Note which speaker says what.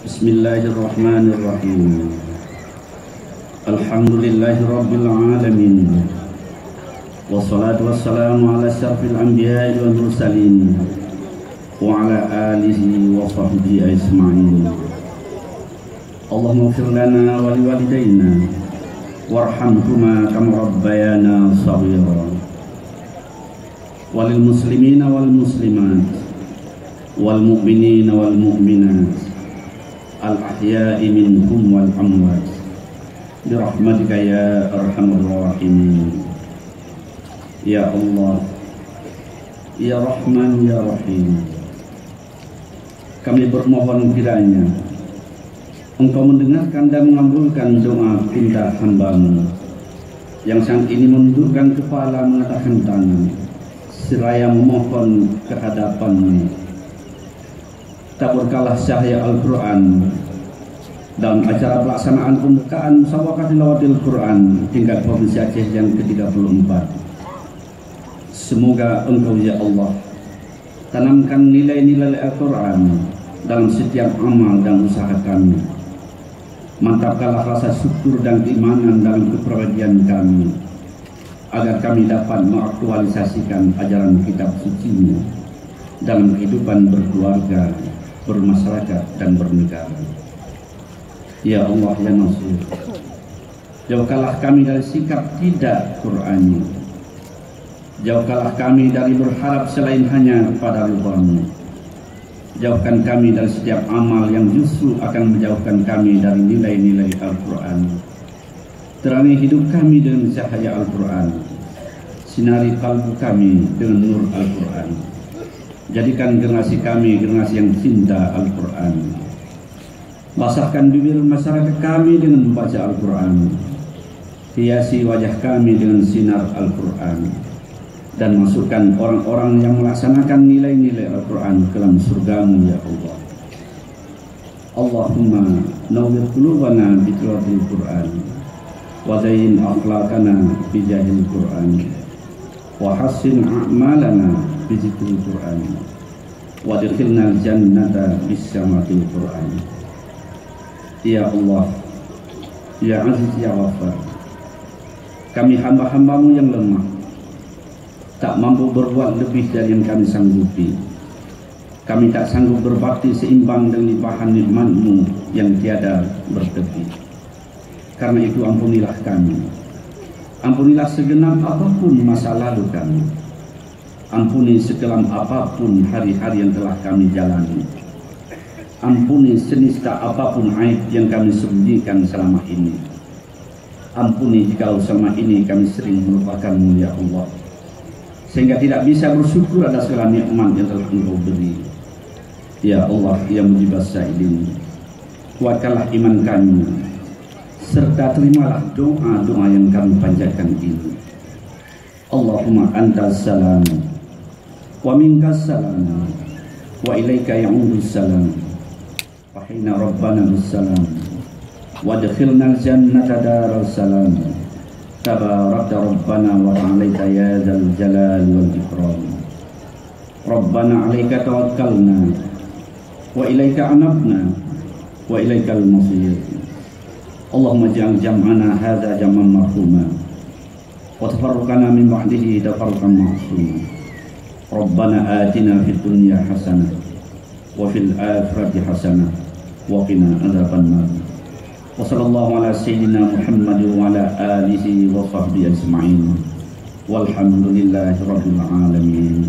Speaker 1: Bismillahirrahmanirrahim. Alhamdulillahi rabbil alamin. Wassalatu wassalamu ala asyrafil anbiya'i wal mursalin wa ala alihi wa sahbihi ajma'in. Allahumma ighfir lana wa liwalidayna warhamhuma kama rabbayana shaghira. Walil muslimina wal muslimat wal mu'minina wal mu'minat al-ahya'i minhum wal amwat birahmatika ya arhamar rahimin. Ya Allah, ya Rahman, ya Rahim, kami bermohon kiranya Engkau mendengarkan dan mengabulkan doa pinta hamba-Mu yang saat ini menundukkan kepala, mengatakan tangan, seraya memohon kehadapan-Mu. Taburkanlah cahaya Al-Quran dalam acara pelaksanaan pembukaan musabaqah tilawatil Quran tingkat Provinsi Aceh yang ke-34. Semoga Engkau ya Allah tanamkan nilai-nilai Al-Quran dalam setiap amal dan usaha kami. Mantapkanlah rasa syukur dan keimanan dalam kepribadian kami, agar kami dapat mengaktualisasikan ajaran kitab suci-Mu dalam kehidupan berkeluarga, bermasyarakat dan bernegara. Ya Allah ya Nasir, jauhkanlah kami dari sikap tidak Qur'ani. Jauhkanlah kami dari berharap selain hanya pada ridha-Mu. Jauhkan kami dari setiap amal yang justru akan menjauhkan kami dari nilai-nilai Al-Quran. Terangi hidup kami dengan cahaya Al-Quran. Sinari kalbu kami dengan nur Al-Quran. Jadikan generasi kami generasi yang cinta Al-Quran. Basahkan bibir masyarakat kami dengan membaca Al-Quran. Hiasi wajah kami dengan sinar Al-Quran. Dan masukkan orang-orang yang melaksanakan nilai-nilai Al-Quran ke dalam surga-Mu ya Allah. Allahumma nawwir qulubana bi tilawatil Quran wa zayyin akhlaqana bi jahil Quran wa hassin a'malana bi zikril Quran wa adkhilna jannata bis samatil Quran. Ya Allah, ya Aziz, ya Ghafar, kami hamba-hamba-Mu yang lemah, tak mampu berbuat lebih dari yang kami sanggupi. Kami tak sanggup berbakti seimbang dengan limpahan nikmat-Mu yang tiada bertepi. Karena itu ampunilah kami. Ampunilah segenap apapun masa lalu kami. Ampuni sekelam apapun hari-hari yang telah kami jalani. Ampuni senista apapun aib yang kami sembunyikan selama ini. Ampuni jikalau selama ini kami sering melupakan-Mu ya Allah, sehingga tidak bisa bersyukur atas segala nikmat yang telah Engkau beri. Ya Allah ya mujibas sa'ilin, kuatkanlah iman kami, serta terimalah doa-doa yang kami panjatkan ini. Allahumma antas salam wa minkas salam wa ilaika ya'udus salam wa hina rabbana bis salam wa adkhilna jannata daras salam. Tabarakta Rabbana wa ta'alaita ya dzal jalal wal ikram. Rabbana 'alaika tawakkalna wa ilaika anabna wa ilaikal masir. Allahumma ij'al jam'ana hadza jam'an marhuma wa tafarruqana min ba'dihi tafarruqan ma'suma. Rabbana atina fid dunya hasanah wa fil akhirati hasanah wa qina adzabannar. Wa sallallahu ala sayyidina Muhammad wa ala alihi wa sahbihi ajma'in. Walhamdulillahi rabbil alamin.